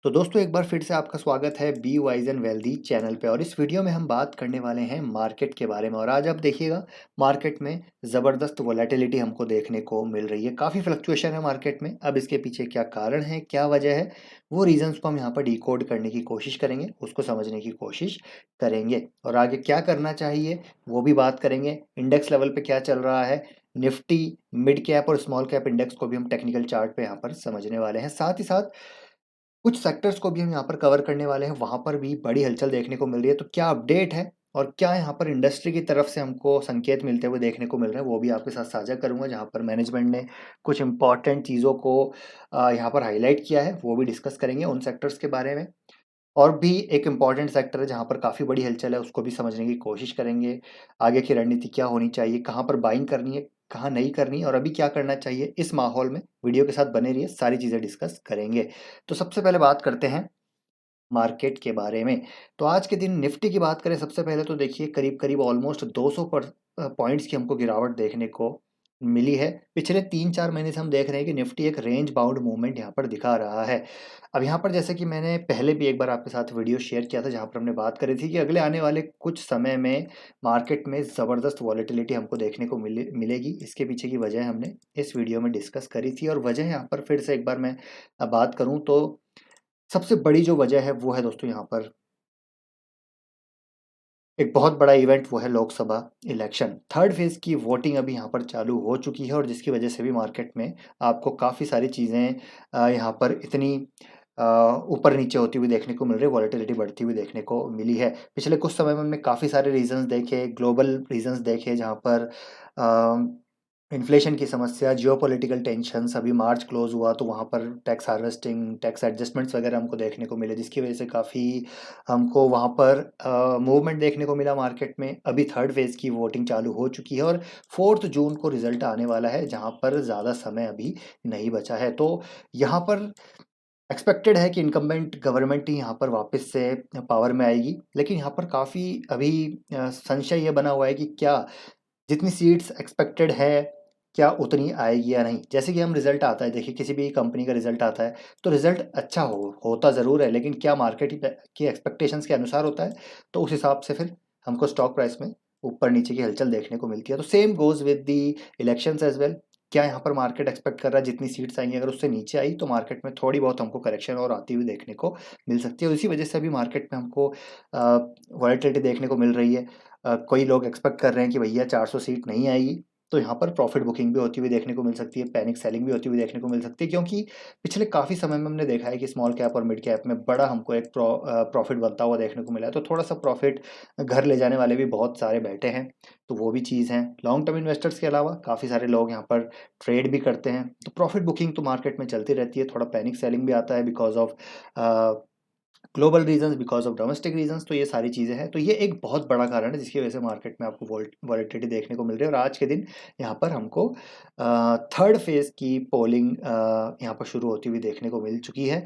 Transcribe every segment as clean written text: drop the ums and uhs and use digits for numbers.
तो दोस्तों एक बार फिर से आपका स्वागत है be wise and wealthy channel पे। और इस वीडियो में हम बात करने वाले हैं मार्केट के बारे में। और आज आप देखिएगा मार्केट में ज़बरदस्त वोलेटिलिटी हमको देखने को मिल रही है। काफ़ी फ्लक्चुएशन है मार्केट में। अब इसके पीछे क्या कारण है, क्या वजह है, वो रीजंस को हम यहाँ पर डिकोड करने की कोशिश करेंगे, उसको समझने की कोशिश करेंगे और आगे क्या करना चाहिए वो भी बात करेंगे। इंडेक्स लेवल पे क्या चल रहा है, निफ्टी, मिड कैप और स्मॉल कैप इंडेक्स को भी हम टेक्निकल चार्ट पे यहाँ पर समझने वाले हैं। साथ ही साथ कुछ सेक्टर्स को भी हम यहाँ पर कवर करने वाले हैं, वहाँ पर भी बड़ी हलचल देखने को मिल रही है। तो क्या अपडेट है और क्या यहाँ पर इंडस्ट्री की तरफ से हमको संकेत मिलते हुए देखने को मिल रहे हैं, वो भी आपके साथ साझा करूँगा। जहाँ पर मैनेजमेंट ने कुछ इंपॉर्टेंट चीज़ों को यहाँ पर हाईलाइट किया है, वो भी डिस्कस करेंगे उन सेक्टर्स के बारे में। और भी एक इम्पॉर्टेंट सेक्टर है जहाँ पर काफ़ी बड़ी हलचल है, उसको भी समझने की कोशिश करेंगे। आगे की रणनीति क्या होनी चाहिए, कहाँ पर बाइंग करनी है, कहाँ नहीं करनी और अभी क्या करना चाहिए, इस माहौल में वीडियो के साथ बने रहिए, सारी चीज़ें डिस्कस करेंगे। तो सबसे पहले बात करते हैं मार्केट के बारे में। तो आज के दिन निफ्टी की बात करें सबसे पहले तो देखिए करीब-करीब ऑलमोस्ट 200 पॉइंट्स की हमको गिरावट देखने को मिली है। पिछले 3-4 महीने से हम देख रहे हैं कि निफ्टी एक रेंज बाउंड मूवमेंट यहाँ पर दिखा रहा है। अब यहाँ पर जैसे कि मैंने पहले भी एक बार आपके साथ वीडियो शेयर किया था, जहाँ पर हमने बात करी थी कि अगले आने वाले कुछ समय में मार्केट में ज़बरदस्त वॉलेटिलिटी हमको देखने को मिलेगी। इसके पीछे की वजह हमने इस वीडियो में डिस्कस करी थी और वजह यहाँ पर फिर से एक बार मैं बात करूँ तो सबसे बड़ी जो वजह है वो है दोस्तों यहाँ पर एक बहुत बड़ा इवेंट, वो है लोकसभा इलेक्शन। थर्ड फेज़ की वोटिंग अभी यहाँ पर चालू हो चुकी है और जिसकी वजह से भी मार्केट में आपको काफ़ी सारी चीज़ें यहाँ पर इतनी ऊपर-नीचे होती हुई देखने को मिल रही है, वॉलेटिलिटी बढ़ती हुई देखने को मिली है। पिछले कुछ समय में हमने काफ़ी सारे रीज़न्स देखे, ग्लोबल रीज़न्स देखे जहाँ पर अ, इन्फ्लेशन की समस्या, जियोपॉलिटिकल टेंशन्स, अभी मार्च क्लोज़ हुआ तो वहाँ पर टैक्स हार्वेस्टिंग, टैक्स एडजस्टमेंट्स वगैरह हमको देखने को मिले, जिसकी वजह से काफ़ी हमको वहाँ पर मूवमेंट देखने को मिला मार्केट में। अभी थर्ड फेज़ की वोटिंग चालू हो चुकी है और 4th जून को रिज़ल्ट आने वाला है, जहाँ पर ज़्यादा समय अभी नहीं बचा है। तो यहाँ पर एक्सपेक्टेड है कि इनकम्बेंट गवर्नमेंट ही यहाँ पर वापस से पावर में आएगी। लेकिन यहाँ पर काफ़ी अभी संशय ये बना हुआ है कि क्या जितनी सीट्स एक्सपेक्टेड है, क्या उतनी आएगी या नहीं? जैसे कि हम रिज़ल्ट आता है, देखिए किसी भी कंपनी का रिज़ल्ट आता है, तो रिज़ल्ट अच्छा होता ज़रूर है, लेकिन क्या मार्केट की एक्सपेक्टेशंस के अनुसार होता है? तो उस हिसाब से फिर हमको स्टॉक प्राइस में ऊपर-नीचे की हलचल देखने को मिलती है। तो same goes with the elections as well. क्या यहाँ पर मार्केट एक्सपेक्ट कर रहा है जितनी सीट्स आएँगी, अगर उससे नीचे आई, तो मार्केट में थोड़ी बहुत हमको करेक्शन और आती हुई देखने को मिल सकती है और इसी वजह से अभी मार्केट में हमको वॉलेटिलिटी देखने को मिल रही है। कोई लोग एक्सपेक्ट कर रहे हैं कि भैया 400 सीट नहीं आएगी, तो यहाँ पर प्रॉफिट बुकिंग भी होती हुई देखने को मिल सकती है, पैनिक सेलिंग भी होती हुई देखने को मिल सकती है, क्योंकि पिछले काफ़ी समय में हमने देखा है कि स्मॉल कैप और मिड कैप में बड़ा हमको एक प्रॉफिट बनता हुआ देखने को मिला है। तो थोड़ा-सा प्रॉफिट घर ले जाने वाले भी बहुत सारे बैठे हैं, तो वो भी चीज़ है। लॉन्ग टर्म इन्वेस्टर्स के अलावा काफ़ी सारे लोग यहाँ पर ट्रेड भी करते हैं, तो प्रॉफिट बुकिंग तो मार्केट में चलती रहती है। थोड़ा पैनिक सेलिंग भी आता है because of a global reasons, because of domestic reasons. तो ये सारी चीज़ें हैं। तो ये एक बहुत बड़ा कारण है जिसकी वजह से मार्केट में आपको वॉलेटिलिटी देखने को मिल रही है। और आज के दिन यहाँ पर हमको थर्ड फेज़ की पोलिंग यहाँ पर शुरू होती हुई देखने को मिल चुकी है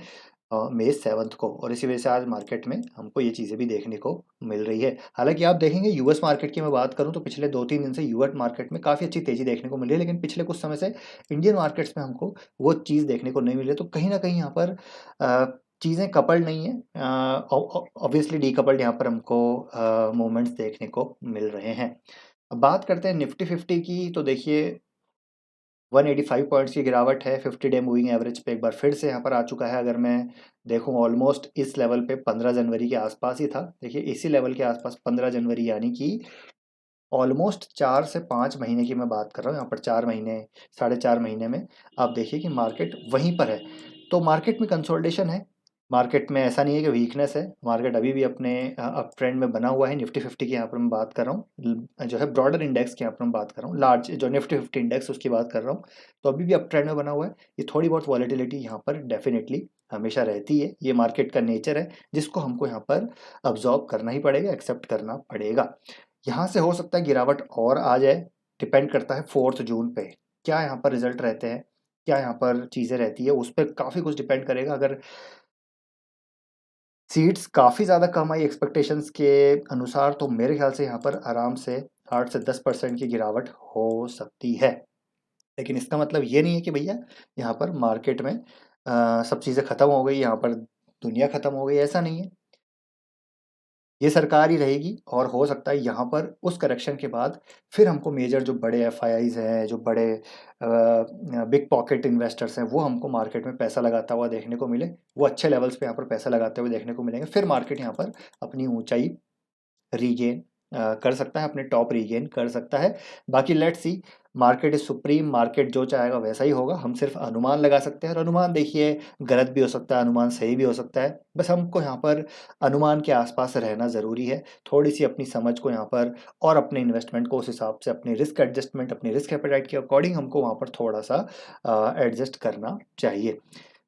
मई 7th को। और इसी वजह से आज मार्केट में हमको ये चीज़ें भी देखने को मिल रही है। हालाँकि आप देखेंगे यूएस मार्केट की मैं बात करूँ तो पिछले 2-3 दिन से यूएस मार्केट में काफ़ी अच्छी तेज़ी देखने को मिल रही है, लेकिन पिछले कुछ समय से इंडियन मार्केट्स में हमको वो चीज़ देखने को नहीं मिल रही है। तो कहीं न कहीं यहाँ पर चीज़ें कपल्ड नहीं है। ऑब्वियसली डीकपल्ड यहाँ पर हमको मूवमेंट्स देखने को मिल रहे हैं। अब बात करते हैं निफ्टी 50 की। तो देखिए 185 पॉइंट्स की गिरावट है, 50 डे मूविंग एवरेज पे एक बार फिर से यहाँ पर आ चुका है। अगर मैं देखूँ ऑलमोस्ट इस लेवल पे 15 जनवरी के आसपास ही था। देखिए इसी लेवल के आसपास 15 जनवरी, यानी कि ऑलमोस्ट 4 से 5 महीने की मैं बात कर रहा हूँ। यहाँ पर 4 महीने, साढ़े 4 महीने में आप देखिए कि मार्केट वहीं पर है। तो मार्केट में कंसोलिडेशन है। मार्केट में ऐसा नहीं है कि वीकनेस है। मार्केट अभी भी अपने अप ट्रेंड में बना हुआ है। निफ्टी 50 की यहाँ पर मैं बात कर रहा हूँ। जो है ब्रॉडर इंडेक्स की यहाँ पर मैं बात कर रहा हूँ। लार्ज जो निफ्टी 50 इंडेक्स उसकी बात कर रहा हूँ। तो अभी भी अप ट्रेंड में बना हुआ है। ये थोड़ी बहुत वॉलेटिलिटी यहाँ पर डेफिनेटली हमेशा रहती है। ये मार्केट का नेचर है, जिसको हमको यहाँ पर अब्ज़ॉर्ब करना ही पड़ेगा, एक्सेप्ट करना पड़ेगा। यहाँ से हो सकता है गिरावट और आ जाए, डिपेंड करता है 4th जून पे। क्या यहाँ पर रिजल्ट रहते हैं, क्या यहाँ पर चीज़ें रहती है, उस पे काफ़ी कुछ डिपेंड करेगा। अगर सीट्स काफ़ी ज़्यादा कम आई एक्सपेक्टेशंस के अनुसार, तो मेरे ख्याल से यहाँ पर आराम से 8 से 10% की गिरावट हो सकती है। लेकिन इसका मतलब ये नहीं है कि भैया यहाँ पर मार्केट में सब चीज़ें ख़त्म हो गई, यहाँ पर दुनिया ख़त्म हो गई, ऐसा नहीं है। ये सरकार ही रहेगी और हो सकता है यहाँ पर उस करेक्शन के बाद फिर हमको मेजर जो बड़े एफआईआईज़ हैं, जो बड़े बिग पॉकेट इन्वेस्टर्स हैं, वो हमको मार्केट में पैसा लगाता हुआ देखने को मिले। वो अच्छे लेवल्स पे यहाँ पर पैसा लगाते हुए देखने को मिलेंगे। फिर मार्केट यहाँ पर अपनी ऊंचाई रीगेन कर सकता है, अपने टॉप रीगेन कर सकता है। बाकी let's see, market is supreme, market जो चाहेगा वैसा ही होगा। हम सिर्फ अनुमान लगा सकते हैं और अनुमान देखिए गलत भी हो सकता है, अनुमान सही भी हो सकता है। बस हमको यहाँ पर अनुमान के आसपास रहना ज़रूरी है। थोड़ी सी अपनी समझ को यहाँ पर और अपने इन्वेस्टमेंट को उस हिसाब से, अपनी रिस्क एडजस्टमेंट, अपनी रिस्क एपेटाइट के अकॉर्डिंग हमको वहाँ पर थोड़ा सा एडजस्ट करना चाहिए।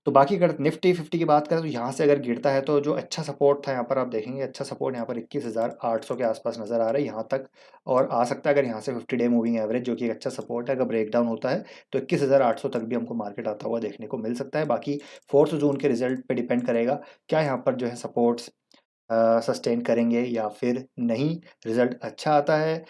तो बाकी अगर निफ्टी 50 की बात करें तो यहाँ से अगर गिरता है तो जो अच्छा सपोर्ट था यहाँ पर आप देखेंगे, अच्छा सपोर्ट यहाँ पर 21,800 के आसपास नज़र आ रहा है यहाँ तक, और आ सकता है अगर यहाँ से 50 डे मूविंग एवरेज जो कि एक अच्छा सपोर्ट है, अगर ब्रेक डाउन होता है तो 21,800 तक भी हमको मार्केट आता हुआ देखने को मिल सकता है। बाकी 4 जून के रिजल्ट पे डिपेंड करेगा, क्या यहाँ पर जो है सपोर्ट्स सस्टेन करेंगे या फिर नहीं। रिजल्ट अच्छा आता है,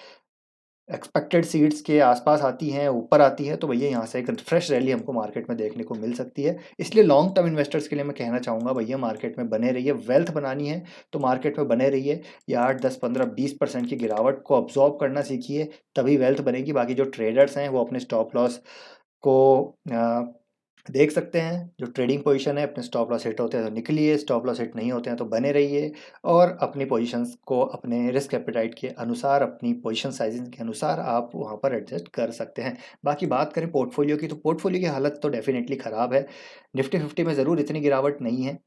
एक्सपेक्टेड सीड्स के आसपास आती हैं, ऊपर आती है, तो भैया यहाँ से एक फ्रेश रैली हमको मार्केट में देखने को मिल सकती है। इसलिए लॉन्ग टर्म इन्वेस्टर्स के लिए मैं कहना चाहूँगा भैया मार्केट में बने रहिए। वेल्थ बनानी है तो मार्केट में बने रहिए, या 8 10 15 20% की गिरावट को अब्जॉर्ब करना सीखिए, तभी वेल्थ बनेगी। बाकी जो ट्रेडर्स हैं वो अपने स्टॉप लॉस को देख सकते हैं। जो ट्रेडिंग पोजीशन है, अपने स्टॉप लॉस हिट होते हैं तो निकलिए, स्टॉप लॉस हिट नहीं होते हैं तो बने रहिए, और अपनी पोजीशंस को अपने रिस्क एपेटाइट के अनुसार, अपनी पोजीशन साइजिंग के अनुसार आप वहाँ पर एडजस्ट कर सकते हैं। बाकी बात करें पोर्टफोलियो की, तो पोर्टफोलियो की हालत तो डेफिनेटली ख़राब है। निफ्टी 50 में ज़रूर इतनी गिरावट नहीं है,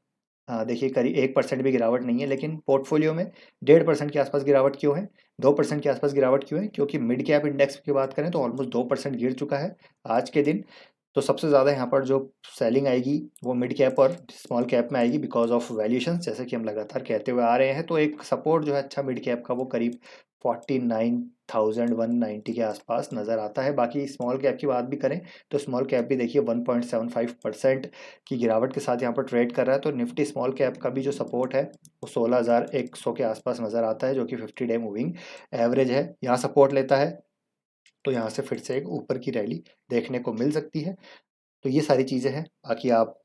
देखिए करीब 1% भी गिरावट नहीं है, लेकिन पोर्टफोलियो में 1.5% के आसपास गिरावट क्यों है, 2% के आसपास गिरावट क्यों है? क्योंकि मिड कैप इंडेक्स की बात करें तो ऑलमोस्ट 2% गिर चुका है आज के दिन। तो सबसे ज़्यादा यहाँ पर जो सेलिंग आएगी वो मिड कैप और स्मॉल कैप में आएगी, बिकॉज ऑफ वैल्यूएशन, जैसे कि हम लगातार कहते हुए आ रहे हैं। तो एक सपोर्ट जो है अच्छा मिड कैप का वो करीब 49,190 के आसपास नज़र आता है। बाकी स्मॉल कैप की बात भी करें तो स्मॉल कैप भी देखिए 1.75% की गिरावट के साथ यहाँ पर ट्रेड कर रहा है। तो निफ्टी स्मॉल कैप का भी जो सपोर्ट है वो 16,100 के आसपास नज़र आता है, जो कि 50 डे मूविंग एवरेज है। यहाँ सपोर्ट लेता है तो यहाँ से फिर से एक ऊपर की रैली देखने को मिल सकती है। तो ये सारी चीज़ें हैं। बाकी आप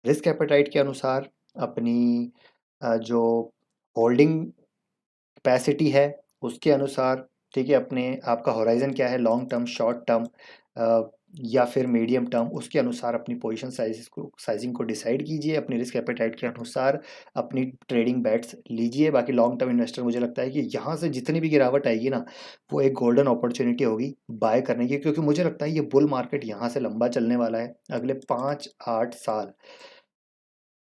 रिस्क एपेटाइट के अनुसार अपनी जो होल्डिंग कैपेसिटी है उसके अनुसार, ठीक है, अपने आपका होराइज़न क्या है, लॉन्ग टर्म, शॉर्ट टर्म या फिर मीडियम टर्म, उसके अनुसार अपनी पोजीशन साइजिंग को डिसाइड कीजिए। अपनी रिस्क एपेटाइट के अनुसार अपनी ट्रेडिंग बैट्स लीजिए। बाकी लॉन्ग टर्म इन्वेस्टर, मुझे लगता है कि यहाँ से जितनी भी गिरावट आएगी ना, वो एक गोल्डन अपॉर्चुनिटी होगी बाय करने की, क्योंकि मुझे लगता है ये बुल मार्केट यहाँ से लंबा चलने वाला है। अगले 5-8 साल,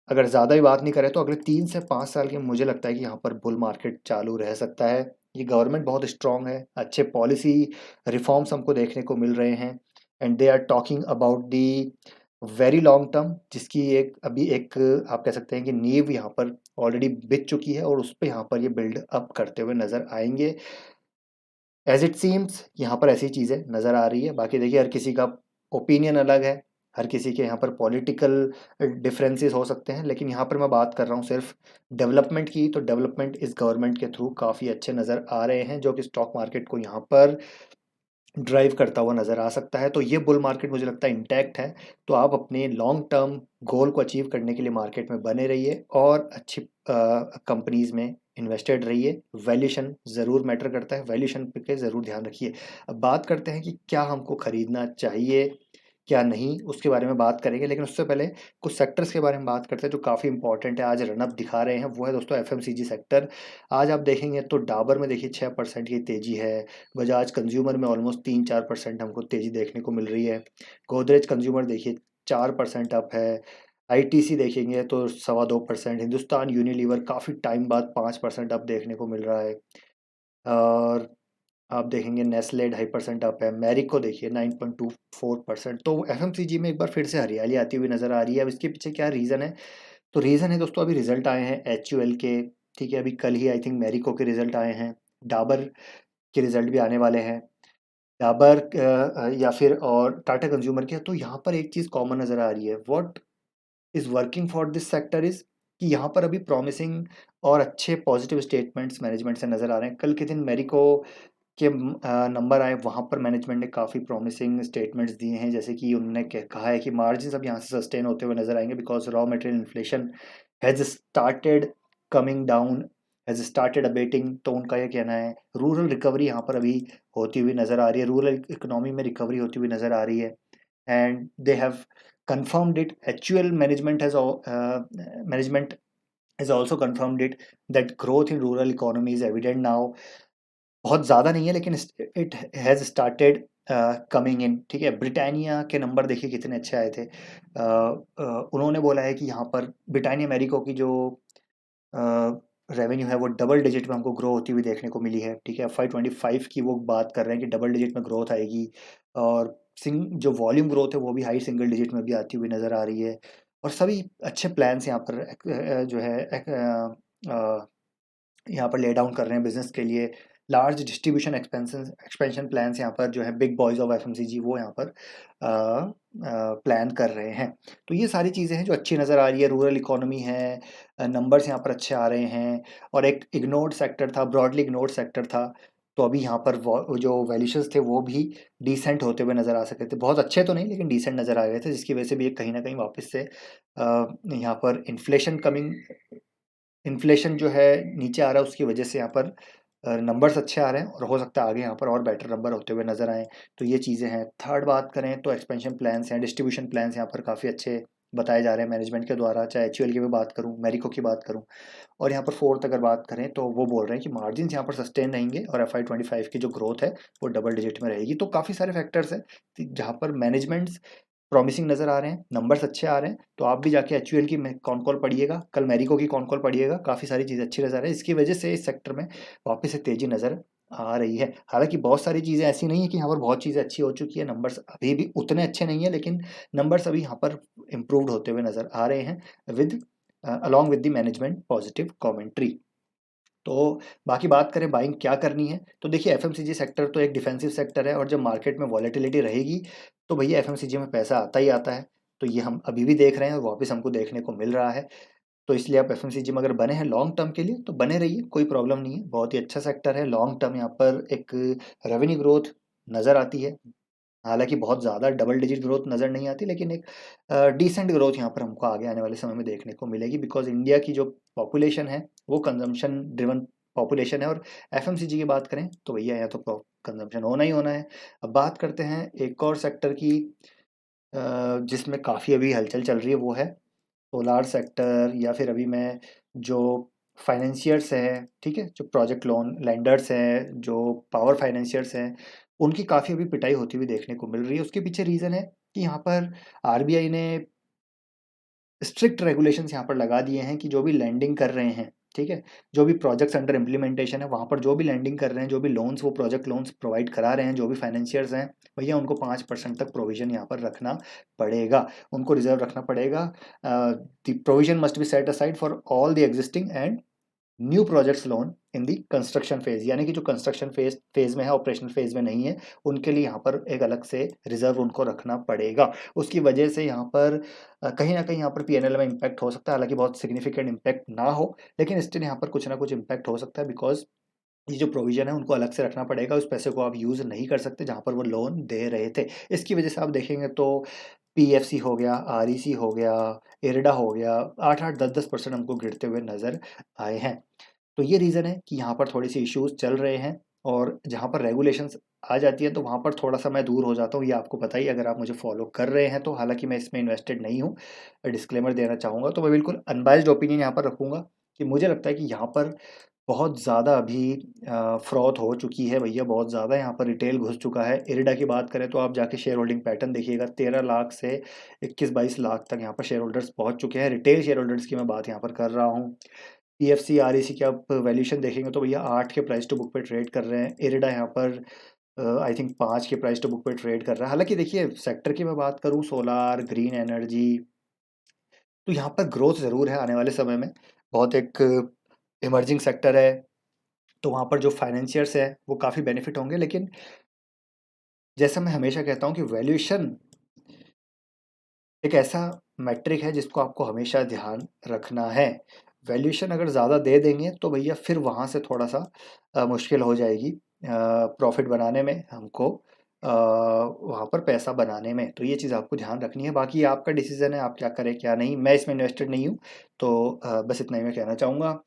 अगर ज़्यादा ही बात नहीं करें तो अगले 3 से 5 साल के मुझे लगता है कि यहाँ पर बुल मार्केट चालू रह सकता है। ये गवर्नमेंट बहुत स्ट्रॉन्ग है, अच्छे पॉलिसी रिफॉर्म्स हमको देखने को मिल रहे हैं, and they are talking about the very long term, जिसकी एक अभी एक आप कह सकते हैं कि नींव यहाँ पर ऑलरेडी बिछ चुकी है, और उस पे यहाँ पर ये बिल्ड अप करते हुए नज़र आएंगे। एज इट सीम्स यहाँ पर ऐसी चीज़ें नज़र आ रही है। बाकी देखिए हर किसी का ओपिनियन अलग है, हर किसी के यहाँ पर पॉलिटिकल डिफरेंसेस हो सकते हैं, लेकिन यहाँ पर मैं बात कर रहा हूँ सिर्फ डेवलपमेंट की। तो डेवलपमेंट इस गवर्नमेंट के थ्रू काफ़ी अच्छे नज़र आ रहे हैं, जो कि स्टॉक मार्केट को यहाँ पर ड्राइव करता हुआ नज़र आ सकता है। तो ये बुल मार्केट मुझे लगता है इंटैक्ट है। तो आप अपने लॉन्ग टर्म गोल को अचीव करने के लिए मार्केट में बने रहिए और अच्छी कंपनीज़ में इन्वेस्टेड रहिए। वैल्यूएशन ज़रूर मैटर करता है, वैल्यूएशन पे ज़रूर ध्यान रखिए। अब बात करते हैं कि क्या हमको खरीदना चाहिए, क्या नहीं, उसके बारे में बात करेंगे। लेकिन उससे पहले कुछ सेक्टर्स के बारे में बात करते हैं जो काफ़ी इंपॉर्टेंट है, आज रनअप दिखा रहे हैं। वो है दोस्तों एफएमसीजी सेक्टर। आज आप देखेंगे तो डाबर में देखिए 6% की तेज़ी है, बजाज कंज्यूमर में ऑलमोस्ट 3-4% हमको तेज़ी देखने को मिल रही है, गोदरेज कंज्यूमर देखिए 4% अप है, आईटीसी देखेंगे तो 2.25%, हिंदुस्तान यूनिलीवर काफ़ी टाइम बाद 5% अप देखने को मिल रहा है, और आप देखेंगे नेस्ले 2.5% अप है, मैरिको देखिए 9.24%। तो एफएमसीजी में एक बार फिर से हरियाली आती हुई नज़र आ रही है। अब इसके पीछे क्या रीज़न है? तो रीज़न है दोस्तों, अभी रिजल्ट आए हैं एचयूएल के, ठीक है, अभी कल ही आई थिंक मैरिको के रिजल्ट आए हैं, डाबर के रिजल्ट भी आने वाले हैं, डाबर या फिर और टाटा कंज्यूमर के। तो यहाँ पर एक चीज़ कॉमन नज़र आ रही है, what is working for this sector is कि यहाँ पर अभी प्रॉमिसिंग और अच्छे पॉजिटिव स्टेटमेंट्स मैनेजमेंट से नज़र आ रहे हैं। कल के दिन मैरिको के नंबर आए, वहाँ पर मैनेजमेंट ने काफ़ी प्रॉमिसिंग स्टेटमेंट्स दिए हैं, जैसे कि उन्होंने कहा है कि मार्जिन्स अब यहाँ से सस्टेन होते हुए नजर आएंगे because raw material inflation has started coming down, has started abetting. तो उनका ये कहना है रूरल रिकवरी यहाँ पर अभी होती हुई नज़र आ रही है, रूरल इकोनॉमी में रिकवरी होती हुई नज़र आ रही है। And they have confirmed it, HUL management has also confirmed it that growth in rural economy is evident now। बहुत ज़्यादा नहीं है लेकिन it has started coming in, ठीक है। ब्रिटानिया के नंबर देखिए कितने अच्छे आए थे। उन्होंने बोला है कि यहाँ पर ब्रिटानिया मैरिको की जो रेवेन्यू है वो डबल डिजिट में हमको ग्रो होती हुई देखने को मिली है, ठीक है। FY25 की वो बात कर रहे हैं कि डबल डिजिट में ग्रोथ आएगी, और जो वॉल्यूम ग्रोथ है वो भी हाई सिंगल डिजिट में भी आती हुई नज़र आ रही है। और सभी अच्छे प्लान्स यहाँ पर जो है यहाँ पर ले डाउन कर रहे हैं बिजनेस के लिए। लार्ज डिस्ट्रीब्यूशन एक्सपेंशन प्लान्स यहाँ पर जो है बिग बॉयज ऑफ एफएमसीजी वो यहाँ पर प्लान कर रहे हैं। तो ये सारी चीज़ें हैं जो अच्छी नज़र आ रही है, रूरल इकोनॉमी है, नंबर्स यहाँ पर अच्छे आ रहे हैं। और एक इग्नोर्ड सेक्टर था, ब्रॉडली इग्नोर्ड सेक्टर था, तो अभी यहाँ पर जो वैल्यूशंस थे वो भी डिसेंट होते हुए नज़र आ सकते थे, बहुत अच्छे तो नहीं लेकिन डिसेंट नज़र आ गए थे, जिसकी वजह से भी एक कहीं ना कहीं वापस से यहाँ पर इन्फ्लेशन जो है नीचे आ रहा है, उसकी वजह से यहाँ पर नंबर्स अच्छे आ रहे हैं, और हो सकता है आगे यहाँ पर और बेटर नंबर होते हुए नज़र आएँ। तो ये चीज़ें हैं। थर्ड बात करें तो एक्सपेंशन प्लान्स हैं, डिस्ट्रीब्यूशन प्लान्स यहाँ पर काफ़ी अच्छे बताए जा रहे हैं मैनेजमेंट के द्वारा, चाहे HUL की भी बात करूँ, मैरिको की बात करूँ। और यहाँ पर फोर्थ अगर बात करें तो वो बोल रहे हैं कि मार्जिन्स यहाँ पर सस्टेन रहेंगे और FY25 की जो ग्रोथ है वो डबल डिजिट में रहेगी। तो काफ़ी सारे फैक्टर्स हैं जहाँ पर मैनेजमेंट्स प्रॉमिसिंग नज़र आ रहे हैं, नंबर्स अच्छे आ रहे हैं। तो आप भी जाके HUL की कॉन कॉल पढ़िएगा, कल मैरिको की कॉन कॉल पढ़िएगा, काफ़ी सारी चीज़ें अच्छी नज़र आ रही है। इसकी वजह से इस सेक्टर में वापस से तेज़ी नज़र आ रही है। हालाँकि बहुत सारी चीज़ें ऐसी नहीं है कि यहाँ पर बहुत चीज़ें अच्छी हो चुकी है, नंबर्स अभी भी उतने अच्छे नहीं है, लेकिन नंबर्स अभी यहाँ पर इम्प्रूव्ड होते हुए नज़र आ रहे हैं with along with the management positive commentary. तो बाकी बात करें बाइंग क्या करनी है, तो देखिए एफएमसीजी सेक्टर तो एक डिफेंसिव सेक्टर है, और जब मार्केट में वॉलेटिलिटी रहेगी तो भैया एफएमसीजी में पैसा आता ही आता है। तो ये हम अभी भी देख रहे हैं और वापस हमको देखने को मिल रहा है। तो इसलिए आप एफएमसीजी में अगर बने हैं लॉन्ग टर्म के लिए तो बने रहिए, कोई प्रॉब्लम नहीं है, बहुत ही अच्छा सेक्टर है। लॉन्ग टर्म यहाँ पर एक रेवेन्यू ग्रोथ नज़र आती है, हालाँकि बहुत ज़्यादा डबल डिजिट ग्रोथ नज़र नहीं आती, लेकिन एक डिसेंट ग्रोथ यहाँ पर हमको आगे आने वाले समय में देखने को मिलेगी, बिकॉज़ इंडिया की जो पॉपुलेशन है वो कंज़म्पशन ड्रिवन पॉपुलेशन है। और एफएमसीजी की बात करें तो भैया यहाँ तो कंज़म्पशन होना ही होना है। अब बात करते हैं एक और सेक्टर की जिसमें काफ़ी अभी हलचल चल रही है, वो है सोलार सेक्टर, या फिर अभी मैं जो फाइनेंशियर्स हैं, ठीक है, जो प्रोजेक्ट लोन लेंडर्स हैं, जो पावर फाइनेंशियर्स हैं, उनकी काफ़ी अभी पिटाई होती हुई देखने को मिल रही है। उसके पीछे रीज़न है कि यहाँ पर आरबीआई ने स्ट्रिक्ट रेगुलेशंस यहाँ पर लगा दिए हैं कि जो भी लैंडिंग कर रहे हैं, ठीक है, जो भी प्रोजेक्ट्स अंडर इम्प्लीमेंटेशन है वहाँ पर जो भी लैंडिंग कर रहे हैं, जो भी लोन्स वो प्रोजेक्ट लोन्स प्रोवाइड करा रहे हैं, जो भी फाइनेंशियर्स हैं, भैया उनको 5% तक प्रोविजन यहाँ पर रखना पड़ेगा, उनको रिजर्व रखना पड़ेगा। The provision must be set aside for all the existing and new projects loan in the construction phase, यानी कि जो कंस्ट्रक्शन फेज में है, ऑपरेशनल फेज में नहीं है, उनके लिए यहाँ पर एक अलग से रिजर्व उनको रखना पड़ेगा। उसकी वजह से यहाँ पर कहीं ना कहीं यहाँ पर पीएनएल में इम्पैक्ट हो सकता है, हालांकि बहुत सिग्निफिकेंट इम्पैक्ट ना हो, लेकिन स्टिल यहाँ पर कुछ ना कुछ इम्पैक्ट हो सकता है, बिकॉज ये जो प्रोविजन है उनको अलग से रखना पड़ेगा, उस पैसे को आप यूज़ नहीं कर सकते जहाँ पर वो लोन दे रहे थे। इसकी वजह से आप देखेंगे तो पीएफसी हो गया, आरईसी हो गया, इरडा हो गया, 8-8 10-10% हमको गिरते हुए नजर आए हैं। तो ये रीज़न है कि यहाँ पर थोड़ी सी इश्यूज चल रहे हैं, और जहाँ पर रेगुलेशंस आ जाती है तो वहाँ पर थोड़ा सा मैं दूर हो जाता हूँ, ये आपको पता ही अगर आप मुझे फॉलो कर रहे हैं तो। हालांकि मैं इसमें इन्वेस्टेड नहीं हूँ, डिस्क्लेमर देना चाहूँगा, तो मैं बिल्कुल अनबाइज्ड ओपिनियन यहाँ पर रखूँगा कि मुझे लगता है कि यहाँ पर बहुत ज़्यादा अभी फ्रॉड हो चुकी है भैया, बहुत ज़्यादा यहाँ पर रिटेल घुस चुका है। इरिडा की बात करें तो आप जाके शेयर होल्डिंग पैटर्न देखिएगा, 13 लाख से 21-22 लाख तक यहाँ पर शेयर होल्डर्स पहुँच चुके हैं, रिटेल शेयर होल्डर्स की मैं बात यहाँ पर कर रहा हूँ। पीएफसी आरईसी की आप वैल्यूएशन देखेंगे तो भैया 8 के प्राइस टू बुक पे ट्रेड कर रहे हैं। इरिडा यहाँ पर आई थिंक 5 के प्राइस टू बुक पे ट्रेड कर रहा है। हालांकि देखिए सेक्टर की मैं बात करूँ, सोलार, ग्रीन एनर्जी, तो यहाँ पर ग्रोथ ज़रूर है आने वाले समय में, बहुत एक इमर्जिंग सेक्टर है, तो वहाँ पर जो फाइनेंशियर्स है वो काफ़ी बेनिफिट होंगे। लेकिन जैसा मैं हमेशा कहता हूँ कि वैल्यूएशन एक ऐसा मैट्रिक है जिसको आपको हमेशा ध्यान रखना है। वैल्यूएशन अगर ज़्यादा दे देंगे तो भैया फिर वहाँ से थोड़ा सा मुश्किल हो जाएगी। प्रॉफिट बनाने में, हमको वहाँ पर पैसा बनाने में। तो ये चीज़ आपको ध्यान रखनी है। बाकी आपका डिसीज़न है, आप क्या करें क्या नहीं। मैं इसमें इन्वेस्टेड नहीं हूँ, तो बस इतना ही मैं कहना चाहूँगा।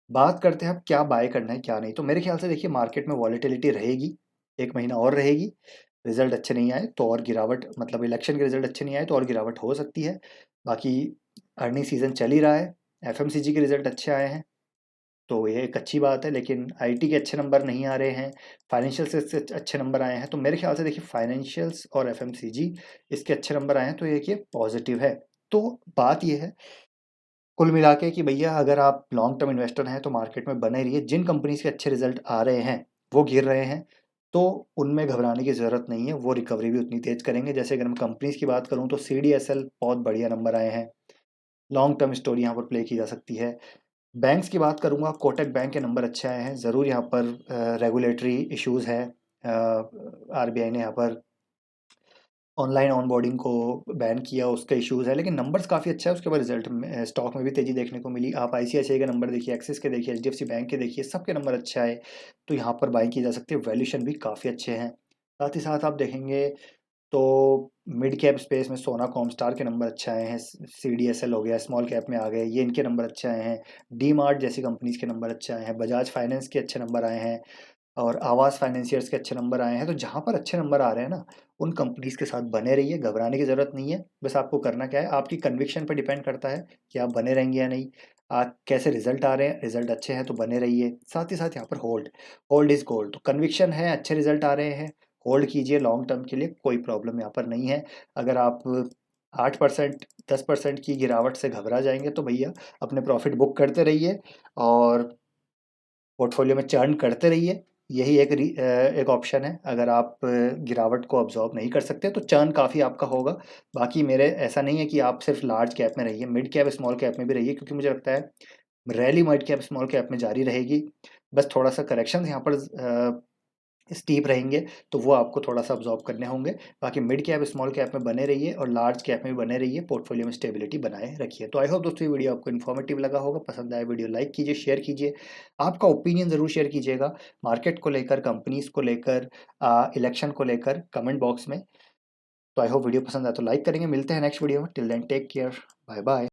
बात करते हैं अब क्या बाय करना है क्या नहीं। तो मेरे ख्याल से देखिए मार्केट में वॉलेटिलिटी रहेगी, 1 महीना और रहेगी। रिज़ल्ट अच्छे नहीं आए तो और गिरावट, मतलब इलेक्शन के रिज़ल्ट अच्छे नहीं आए तो और गिरावट हो सकती है। बाकी अर्निंग सीज़न चल ही रहा है, एफएमसीजी के रिज़ल्ट अच्छे आए हैं, तो ये एक अच्छी बात है। लेकिन आईटी के अच्छे नंबर नहीं आ रहे हैं, फाइनेंशियल से अच्छे नंबर आए हैं। तो मेरे ख्याल से देखिए फाइनेंशियल्स और एफएमसीजी इसके अच्छे नंबर आए हैं, तो ये पॉजिटिव है। तो बात ये है कुल मिला के कि भैया अगर आप लॉन्ग टर्म इन्वेस्टर हैं तो मार्केट में बने रहिए। जिन कंपनीज़ के अच्छे रिज़ल्ट आ रहे हैं, वो गिर रहे हैं, तो उनमें घबराने की ज़रूरत नहीं है, वो रिकवरी भी उतनी तेज़ करेंगे। जैसे अगर मैं कंपनीज़ की बात करूँ तो सीडीएसएल बहुत बढ़िया नंबर आए हैं, लॉन्ग टर्म स्टोरी यहाँ पर प्ले की जा सकती है। बैंक्स की बात करूँगा, कोटक बैंक के नंबर अच्छे आए हैं। ज़रूर यहाँ पर रेगुलेटरी इश्यूज़ है, आरबीआई ने यहाँ पर ऑनलाइन ऑनबोर्डिंग को बैन किया, उसका इश्यूज़ है, लेकिन नंबर्स काफ़ी अच्छा है। उसके बाद रिजल्ट में स्टॉक में भी तेज़ी देखने को मिली। आप आईसीआईसीआई के नंबर देखिए, एक्सिस के देखिए, एचडीएफसी बैंक के देखिए, सबके नंबर अच्छे आए, तो यहाँ पर बाइंग की जा सकती है। वैल्यूएशन भी काफ़ी अच्छे हैं। साथ ही साथ आप देखेंगे तो मिड कैप स्पेस में सोना कॉमस्टार के नंबर अच्छे आए हैं, सीडीएसएल हो गया, स्मॉल कैप में आ गए, ये इनके नंबर अच्छे आए हैं। डी मार्ट जैसी कंपनीज़ के नंबर अच्छे आए हैं, बजाज फाइनेंस के अच्छे नंबर आए हैं, और आवास फाइनेंसियर्स के अच्छे नंबर आए हैं। तो जहाँ पर अच्छे नंबर आ रहे हैं ना, उन कंपनीज़ के साथ बने रहिए, घबराने की ज़रूरत नहीं है। बस आपको करना क्या है, आपकी कन्विक्शन पे डिपेंड करता है कि आप बने रहेंगे या नहीं। कैसे रिज़ल्ट आ रहे हैं, रिज़ल्ट अच्छे हैं तो बने रहिए। साथ ही साथ यहाँ पर होल्ड इज़ गोल्ड। तो कन्विक्शन है, अच्छे रिज़ल्ट आ रहे हैं, होल्ड कीजिए लॉन्ग टर्म के लिए, कोई प्रॉब्लम यहाँ पर नहीं है। अगर आप 8% 10% की गिरावट से घबरा जाएँगे तो भैया अपने प्रॉफ़िट बुक करते रहिए और पोर्टफोलियो में चर्न करते रहिए। यही एक ऑप्शन है। अगर आप गिरावट को अब्ज़ॉर्ब नहीं कर सकते तो चर्न काफ़ी आपका होगा। बाकी मेरे ऐसा नहीं है कि आप सिर्फ लार्ज कैप में रहिए, मिड कैप, स्मॉल कैप में भी रहिए, क्योंकि मुझे लगता है rally mid cap, small cap में जारी रहेगी। बस थोड़ा-सा करेक्शंस यहाँ पर स्टीप रहेंगे, तो वो आपको थोड़ा-सा अब्ज़ॉर्ब करने होंगे। बाकी मिड कैप, स्मॉल कैप में बने रहिए और लार्ज कैप में भी बने रहिए, पोर्टफोलियो में स्टेबिलिटी बनाए रखिए। तो आई होप दोस्तों ये वीडियो आपको इन्फॉर्मेटिव लगा होगा। पसंद आया वीडियो लाइक कीजिए, शेयर कीजिए। आपका ओपिनियन ज़रूर शेयर कीजिएगा, मार्केट को लेकर, कंपनीज़ को लेकर, इलेक्शन को लेकर कमेंट बॉक्स में। तो आई होप वीडियो पसंद आया तो लाइक करेंगे। मिलते हैं नेक्स्ट वीडियो में। Till then take care, bye bye.